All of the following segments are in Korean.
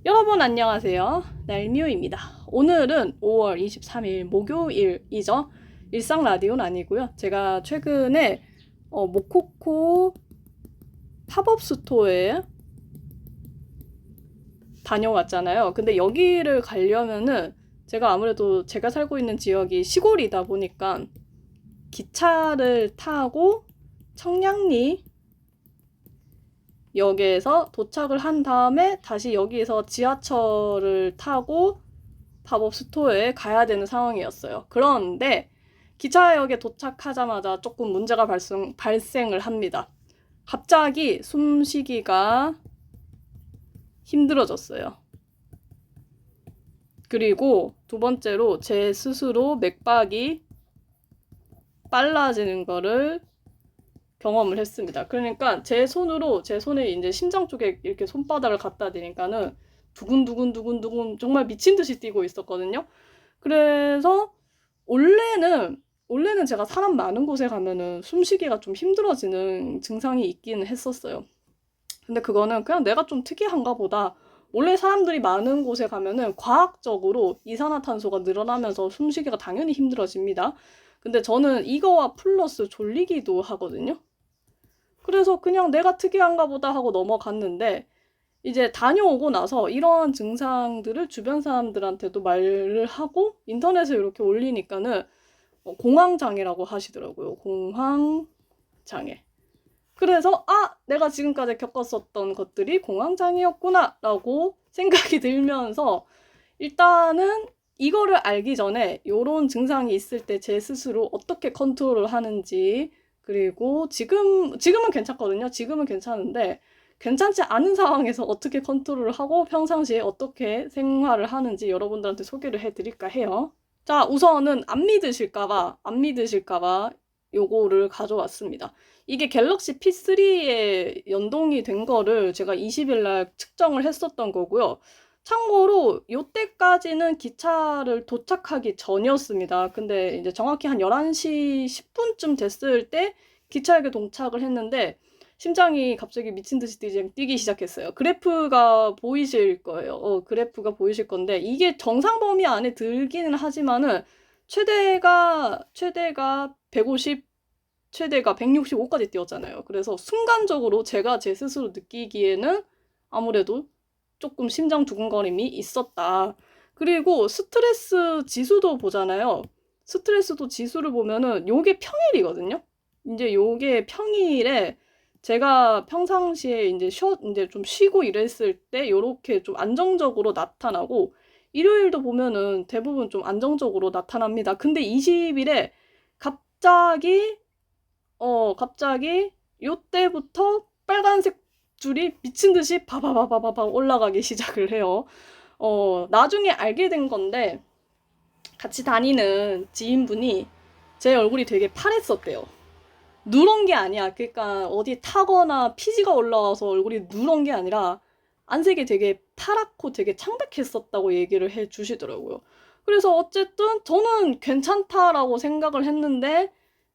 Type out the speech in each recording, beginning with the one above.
여러분 안녕하세요. 날뮤입니다. 오늘은 5월 23일 목요일이죠. 일상 라디오는 아니고요. 제가 최근에 모코코 팝업 스토어에 다녀왔잖아요. 근데 여기를 가려면은 제가 아무래도 제가 살고 있는 지역이 시골이다 보니까 기차를 타고 청량리 역에서 도착을 한 다음에 다시 여기에서 지하철을 타고 팝업 스토어에 가야 되는 상황이었어요. 그런데 기차역에 도착하자마자 조금 문제가 발생을 합니다. 갑자기 숨쉬기가 힘들어졌어요. 그리고 두 번째로 제 스스로 맥박이 빨라지는 거를 경험을 했습니다. 그러니까 제 손에 이제 심장 쪽에 이렇게 손바닥을 갖다 대니까는 두근두근두근두근 정말 미친 듯이 뛰고 있었거든요. 그래서 원래는 제가 사람 많은 곳에 가면은 숨쉬기가 좀 힘들어지는 증상이 있기는 했었어요. 근데 그거는 그냥 내가 좀 특이한가 보다. 원래 사람들이 많은 곳에 가면은 과학적으로 이산화탄소가 늘어나면서 숨쉬기가 당연히 힘들어집니다. 근데 저는 이거와 플러스 졸리기도 하거든요. 그래서 그냥 내가 특이한가 보다 하고 넘어갔는데 이제 다녀오고 나서 이런 증상들을 주변 사람들한테도 말을 하고 인터넷에 이렇게 올리니까는 공황장애라고 하시더라고요. 공황장애. 그래서 내가 지금까지 겪었었던 것들이 공황장애였구나 라고 생각이 들면서 일단은 이거를 알기 전에 이런 증상이 있을 때 제 스스로 어떻게 컨트롤을 하는지 그리고 지금은 괜찮거든요. 지금은 괜찮은데 괜찮지 않은 상황에서 어떻게 컨트롤을 하고 평상시에 어떻게 생활을 하는지 여러분들한테 소개를 해드릴까 해요. 자, 우선은 안 믿으실까봐 요거를 가져왔습니다. 이게 갤럭시 P3에 연동이 된 거를 제가 20일 날 측정을 했었던 거고요. 참고로 요때까지는 기차를 도착하기 전이었습니다. 근데 이제 정확히 한 11시 10분쯤 됐을 때 기차역에 도착을 했는데 심장이 갑자기 미친 듯이 뛰기 시작했어요. 그래프가 보이실 거예요. 그래프가 보이실 건데 이게 정상 범위 안에 들기는 하지만은 최대가 150, 최대가 165까지 뛰었잖아요. 그래서 순간적으로 제가 제 스스로 느끼기에는 아무래도 조금 심장 두근거림이 있었다. 그리고 스트레스 지수도 보잖아요. 스트레스도 지수를 보면은 요게 평일이거든요. 이제 요게 평일에 제가 평상시에 이제 좀 쉬고 이랬을 때 요렇게 좀 안정적으로 나타나고 일요일도 보면은 대부분 좀 안정적으로 나타납니다. 근데 20일에 갑자기 갑자기 요때부터 빨간색 줄이 미친 듯이 바바바바바바 올라가기 시작을 해요. 나중에 알게 된 건데 같이 다니는 지인분이 제 얼굴이 되게 파랬었대요. 누런 게 아니야. 그러니까 어디 타거나 피지가 올라와서 얼굴이 누런 게 아니라 안색이 되게 파랗고 되게 창백했었다고 얘기를 해 주시더라고요. 그래서 어쨌든 저는 괜찮다라고 생각을 했는데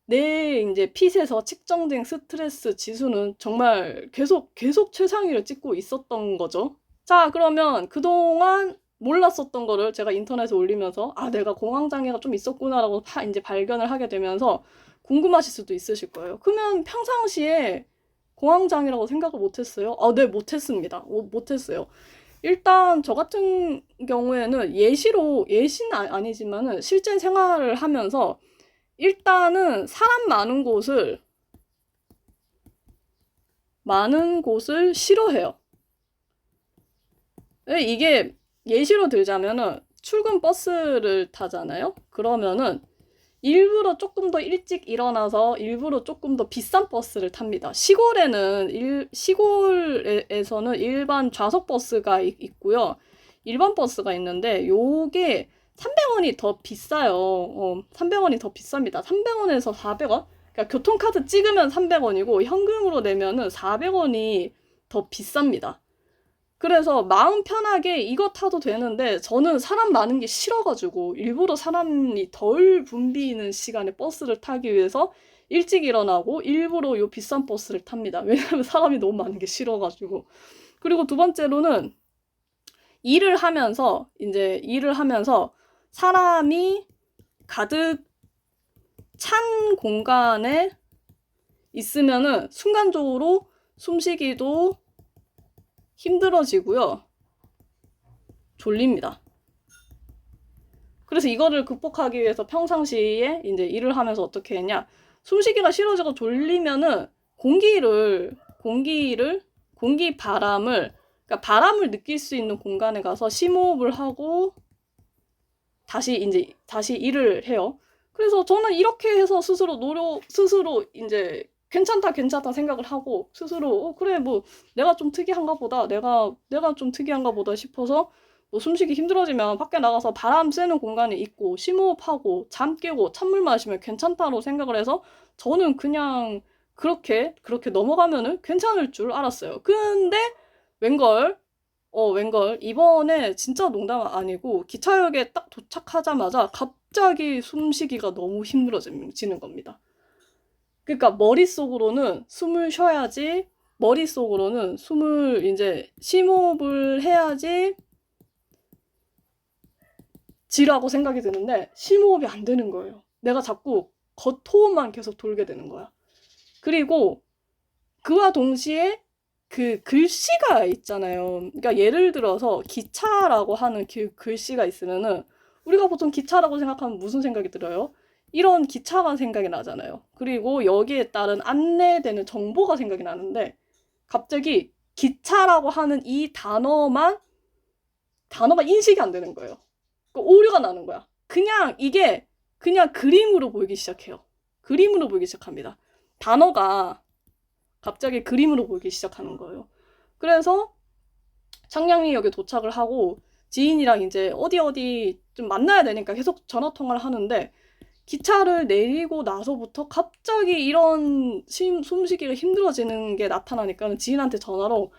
내 이제 핏에서 측정된 스트레스 지수는 정말 계속 최상위를 찍고 있었던 거죠. 자, 그러면 그동안 몰랐었던 거를 제가 인터넷에 올리면서 내가 공황장애가 좀 있었구나라고 이제 발견을 하게 되면서 궁금하실 수도 있으실 거예요. 그러면 평상시에 공황장애라고 생각을 못했어요? 네, 못했습니다. 못했어요. 일단 저 같은 경우에는 예시는 아니지만은 실제 생활을 하면서 일단은 사람 많은 곳을 싫어해요. 이게 예시로 들자면은 출근 버스를 타잖아요. 그러면은 일부러 조금 더 일찍 일어나서 일부러 조금 더 비싼 버스를 탑니다. 시골에서는 일반 좌석 버스가 있고요. 일반 버스가 있는데 요게 300원이 더 비싸요. 300원이 더 비쌉니다. 300원에서 400원? 그러니까 교통카드 찍으면 300원이고 현금으로 내면은 400원이 더 비쌉니다. 그래서 마음 편하게 이거 타도 되는데 저는 사람 많은 게 싫어가지고 일부러 사람이 덜 붐비는 시간에 버스를 타기 위해서 일찍 일어나고 일부러 요 비싼 버스를 탑니다. 왜냐면 사람이 너무 많은 게 싫어가지고. 그리고 두 번째로는 일을 하면서 사람이 가득 찬 공간에 있으면은 순간적으로 숨쉬기도 힘들어지고요. 졸립니다. 그래서 이거를 극복하기 위해서 평상시에 이제 일을 하면서 어떻게 했냐. 숨쉬기가 싫어지고 졸리면은 바람을, 그러니까 바람을 느낄 수 있는 공간에 가서 심호흡을 하고 다시 일을 해요. 그래서 저는 이렇게 해서 스스로 이제 괜찮다 생각을 하고 스스로 그래 뭐 내가 좀 특이한가 보다 싶어서 뭐 숨쉬기 힘들어지면 밖에 나가서 바람 쐬는 공간에 있고 심호흡하고 잠 깨고 찬물 마시면 괜찮다고 생각을 해서 저는 그냥 그렇게 넘어가면은 괜찮을 줄 알았어요. 근데 웬걸 이번에 진짜 농담 아니고 기차역에 딱 도착하자마자 갑자기 숨쉬기가 너무 힘들어지는 겁니다. 그러니까 머릿속으로는 숨을 쉬어야지, 머릿속으로는 숨을 이제 심호흡을 해야지 지라고 생각이 드는데 심호흡이 안 되는 거예요. 내가 자꾸 겉호흡만 계속 돌게 되는 거야. 그리고 그와 동시에 그 글씨가 있잖아요. 그러니까 예를 들어서 기차라고 하는 그 글씨가 있으면은 우리가 보통 기차라고 생각하면 무슨 생각이 들어요? 이런 기차가 생각이 나잖아요. 그리고 여기에 따른 안내되는 정보가 생각이 나는데 갑자기 기차라고 하는 이 단어가 인식이 안 되는 거예요. 그러니까 오류가 나는 거야. 이게 그냥 그림으로 보이기 시작해요. 그림으로 보이기 시작합니다. 단어가 갑자기 그림으로 보이기 시작하는 거예요. 그래서 창량리역에 도착을 하고 지인이랑 이제 어디 좀 만나야 되니까 계속 전화 통화를 하는데 기차를 내리고 나서부터 갑자기 이런 숨쉬기가 힘들어지는 게 나타나니까 지인한테 전화로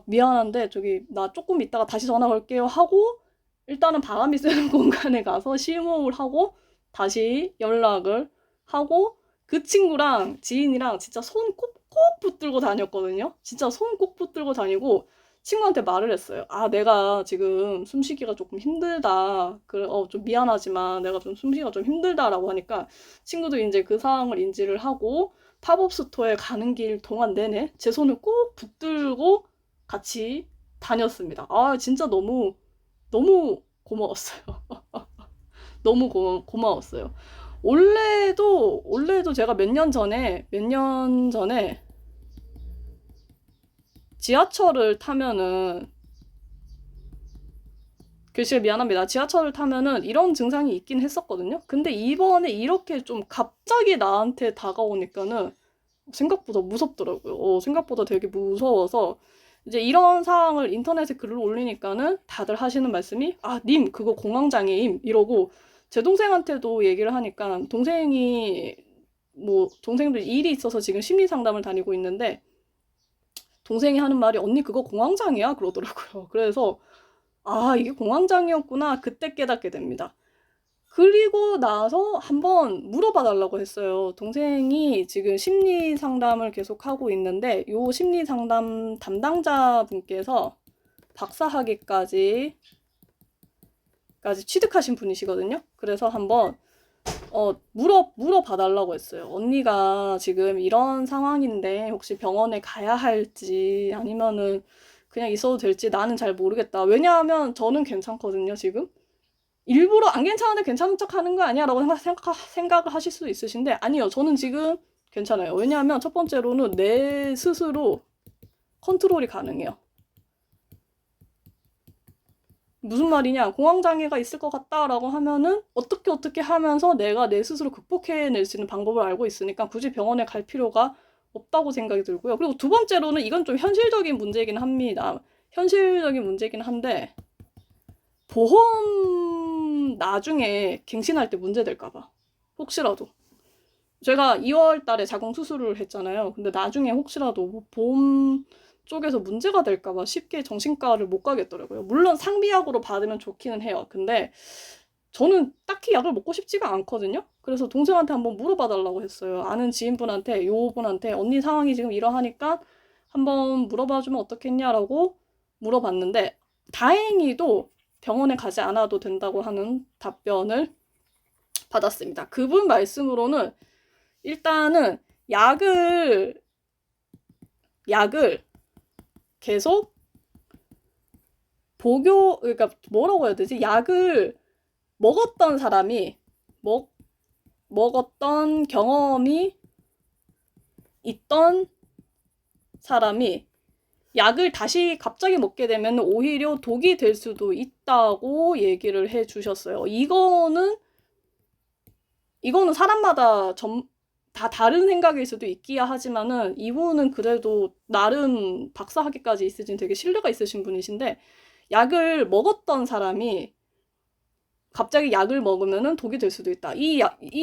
미안한데 저기 나 조금 있다가 다시 전화 걸게요 하고 일단은 바람이 쐬는 공간에 가서 심호흡을 하고 다시 연락을 하고 그 친구랑 지인이랑 진짜 손 꼭 붙들고 다녔거든요. 진짜 손 꼭 붙들고 다니고 친구한테 말을 했어요. 내가 지금 숨쉬기가 조금 힘들다. 좀 미안하지만 내가 좀 숨쉬기가 좀 힘들다라고 하니까 친구도 이제 그 상황을 인지를 하고 팝업 스토어에 가는 길 동안 내내 제 손을 꼭 붙들고 같이 다녔습니다. 진짜 너무 고마웠어요. 너무 고마웠어요. 원래도 제가 몇 년 전에 지하철을 타면은 글쎄 미안합니다. 지하철을 타면은 이런 증상이 있긴 했었거든요. 근데 이번에 이렇게 좀 갑자기 나한테 다가오니까는 생각보다 무섭더라고요. 생각보다 되게 무서워서 이제 이런 상황을 인터넷에 글을 올리니까는 다들 하시는 말씀이 님 그거 공황장애임 이러고 제 동생한테도 얘기를 하니까 동생도 일이 있어서 지금 심리 상담을 다니고 있는데 동생이 하는 말이 언니 그거 공황장애야 그러더라고요. 그래서 이게 공황장애였구나 그때 깨닫게 됩니다. 그리고 나서 한번 물어봐 달라고 했어요. 동생이 지금 심리 상담을 계속 하고 있는데 요 심리 상담 담당자분께서 박사학위까지 취득하신 분이시거든요. 그래서 한번 물어봐 달라고 했어요. 언니가 지금 이런 상황인데 혹시 병원에 가야 할지 아니면은 그냥 있어도 될지 나는 잘 모르겠다. 왜냐하면 저는 괜찮거든요, 지금. 일부러 안 괜찮은데 괜찮은 척 하는 거 아니야? 라고 생각을 하실 수도 있으신데 아니요. 저는 지금 괜찮아요. 왜냐하면 첫 번째로는 내 스스로 컨트롤이 가능해요. 무슨 말이냐? 공황장애가 있을 것 같다라고 하면은 어떻게 하면서 내가 내 스스로 극복해낼 수 있는 방법을 알고 있으니까 굳이 병원에 갈 필요가 없다고 생각이 들고요. 그리고 두 번째로는 이건 좀 현실적인 문제이긴 합니다. 현실적인 문제이긴 한데 보험 나중에 갱신할 때 문제 될까봐 혹시라도 제가 2월 달에 자궁 수술을 했잖아요. 근데 나중에 혹시라도 보험 쪽에서 문제가 될까봐 쉽게 정신과를 못 가겠더라고요. 물론 상비약으로 받으면 좋기는 해요. 근데 저는 딱히 약을 먹고 싶지가 않거든요. 그래서 동생한테 한번 물어봐 달라고 했어요. 아는 지인분한테 요분한테 언니 상황이 지금 이러하니까 한번 물어봐 주면 어떻겠냐라고 물어봤는데 다행히도 병원에 가지 않아도 된다고 하는 답변을 받았습니다. 그분 말씀으로는 일단은 약을 계속 그러니까 뭐라고 해야 되지? 약을 먹었던 사람이 먹었던 경험이 있던 사람이 약을 다시 갑자기 먹게 되면 오히려 독이 될 수도 있다고 얘기를 해 주셨어요. 이거는 사람마다 다 다른 생각일 수도 있기야 하지만은 이분은 그래도 나름 박사학위까지 있으신 되게 신뢰가 있으신 분이신데, 약을 먹었던 사람이 갑자기 약을 먹으면은 독이 될 수도 있다.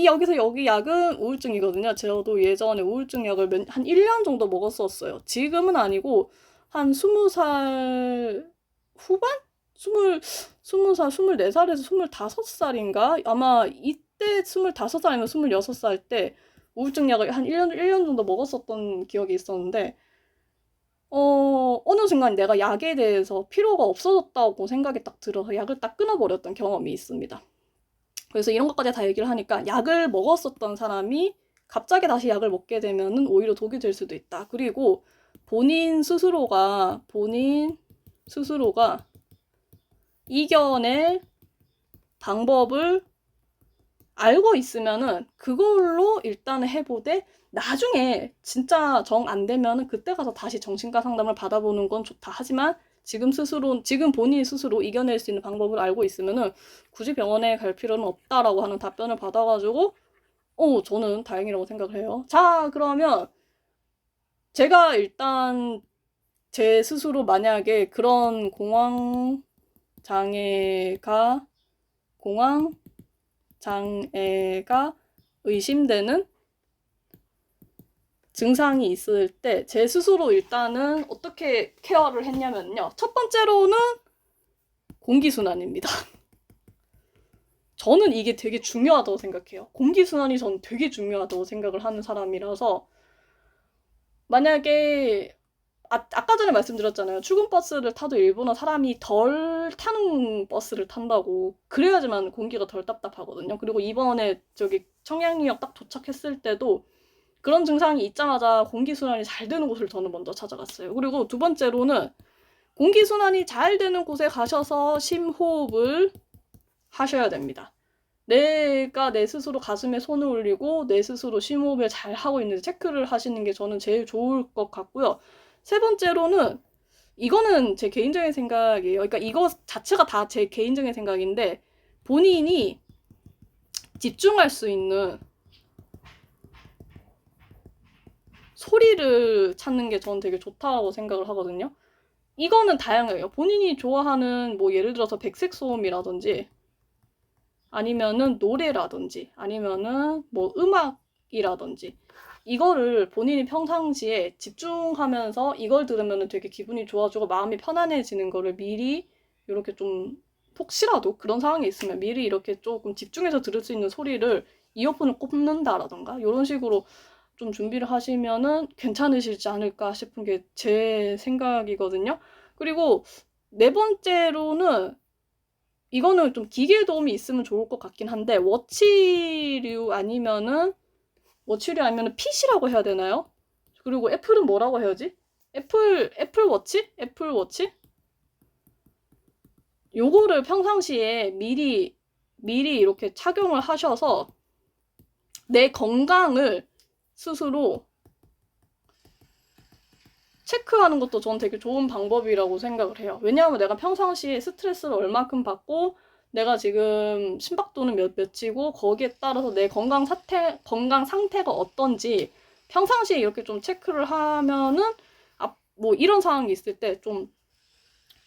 여기서 여기 약은 우울증이거든요. 저도 예전에 우울증 약을 한 1년 정도 먹었었어요. 지금은 아니고 한 20살 후반? 20살, 24살에서 25살인가? 아마 이때 25살 아니면 26살 때 우울증 약을 한 1년 정도 먹었었던 기억이 있었는데, 어느 순간 내가 약에 대해서 필요가 없어졌다고 생각이 딱 들어서 약을 딱 끊어버렸던 경험이 있습니다. 그래서 이런 것까지 다 얘기를 하니까 약을 먹었었던 사람이 갑자기 다시 약을 먹게 되면은 오히려 독이 될 수도 있다. 그리고 본인 스스로가 이겨낼 방법을 알고 있으면은 그걸로 일단은 해보되, 나중에 진짜 정 안 되면은 그때 가서 다시 정신과 상담을 받아보는 건 좋다. 하지만 지금 본인 스스로 이겨낼 수 있는 방법을 알고 있으면은 굳이 병원에 갈 필요는 없다라고 하는 답변을 받아가지고 저는 다행이라고 생각을 해요. 자, 그러면 제가 일단 제 스스로 만약에 그런 공황 장애가 의심되는 증상이 있을 때 제 스스로 일단은 어떻게 케어를 했냐면요. 첫 번째로는 공기순환입니다. 저는 이게 되게 중요하다고 생각해요. 공기순환이 저는 되게 중요하다고 생각을 하는 사람이라서, 만약에 아까 전에 말씀드렸잖아요. 출근버스를 타도 일본어 사람이 덜 타는 버스를 탄다고. 그래야지만 공기가 덜 답답하거든요. 그리고 이번에 저기 청량리역 딱 도착했을 때도 그런 증상이 있자마자 공기순환이 잘 되는 곳을 저는 먼저 찾아갔어요. 그리고 두 번째로는 공기순환이 잘 되는 곳에 가셔서 심호흡을 하셔야 됩니다. 내가 내 스스로 가슴에 손을 올리고 내 스스로 심호흡을 잘 하고 있는지 체크를 하시는 게 저는 제일 좋을 것 같고요. 세 번째로는, 이거는 제 개인적인 생각이에요. 그러니까 이거 자체가 다 제 개인적인 생각인데, 본인이 집중할 수 있는 소리를 찾는 게 저는 되게 좋다고 생각을 하거든요. 이거는 다양해요. 본인이 좋아하는 뭐 예를 들어서 백색 소음이라든지 아니면은 노래라든지 아니면은 뭐 음악이라든지, 이거를 본인이 평상시에 집중하면서 이걸 들으면 되게 기분이 좋아지고 마음이 편안해지는 거를 미리 이렇게 좀, 혹시라도 그런 상황이 있으면 미리 이렇게 조금 집중해서 들을 수 있는 소리를 이어폰을 꼽는다라던가 이런 식으로 좀 준비를 하시면은 괜찮으시지 않을까 싶은 게 제 생각이거든요. 그리고 네 번째로는, 이거는 좀 기계 도움이 있으면 좋을 것 같긴 한데, 워치류 아니면은 PC라고 해야 되나요? 그리고 애플은 뭐라고 해야지? 애플워치? 요거를 평상시에 미리 이렇게 착용을 하셔서 내 건강을 스스로 체크하는 것도 저는 되게 좋은 방법이라고 생각을 해요. 왜냐하면 내가 평상시에 스트레스를 얼마큼 받고 내가 지금 심박도는 몇이고 거기에 따라서 내 건강 상태가 어떤지 평상시에 이렇게 좀 체크를 하면은 뭐 이런 상황이 있을 때 좀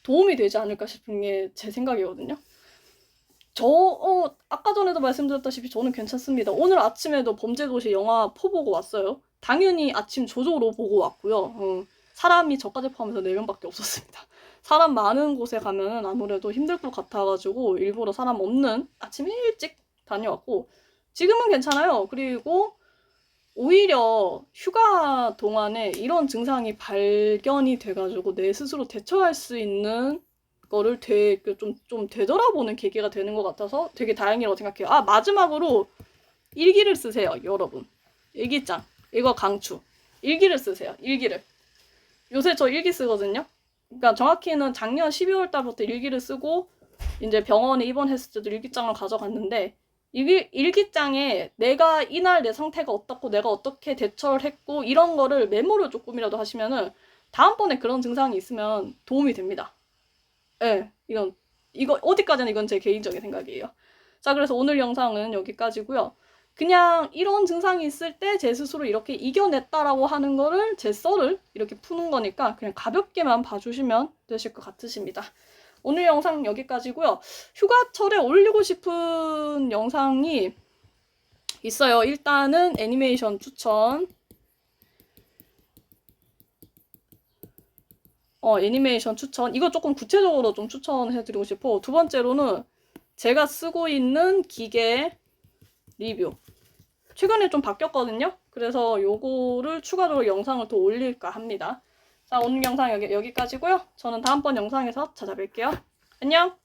도움이 되지 않을까 싶은 게 제 생각이거든요. 아까 전에도 말씀드렸다시피 저는 괜찮습니다. 오늘 아침에도 범죄도시 영화 보고 왔어요. 당연히 아침 조조로 보고 왔고요. 사람이 저까지 포함해서 4명밖에 없었습니다. 사람 많은 곳에 가면은 아무래도 힘들 것 같아가지고 일부러 사람 없는 아침 일찍 다녀왔고, 지금은 괜찮아요. 그리고 오히려 휴가 동안에 이런 증상이 발견이 돼가지고 내 스스로 대처할 수 있는 거를 좀 되돌아보는 계기가 되는 것 같아서 되게 다행이라고 생각해요. 아, 마지막으로 일기를 쓰세요, 여러분. 일기장. 이거 강추. 일기를 쓰세요, 일기를. 요새 저 일기 쓰거든요. 그러니까 정확히는 작년 12월 달부터 일기를 쓰고 이제 병원에 입원했을 때도 일기장을 가져갔는데 일기장에 내가 이날 내 상태가 어떻고 내가 어떻게 대처를 했고 이런 거를 메모를 조금이라도 하시면은 다음번에 그런 증상이 있으면 도움이 됩니다. 예, 이거 어디까지나 이건 제 개인적인 생각이에요. 자, 그래서 오늘 영상은 여기까지고요. 그냥 이런 증상이 있을 때 제 스스로 이렇게 이겨냈다라고 하는 거를 제 썰을 이렇게 푸는 거니까 그냥 가볍게만 봐주시면 되실 것 같으십니다. 오늘 영상 여기까지고요. 휴가철에 올리고 싶은 영상이 있어요. 일단은 애니메이션 추천. 애니메이션 추천. 이거 조금 구체적으로 좀 추천해드리고 싶어. 두 번째로는 제가 쓰고 있는 기계 리뷰. 최근에 좀 바뀌었거든요. 그래서 요거를 추가적으로 영상을 더 올릴까 합니다. 자, 오늘 영상 여기까지고요. 저는 다음번 영상에서 찾아뵐게요. 안녕!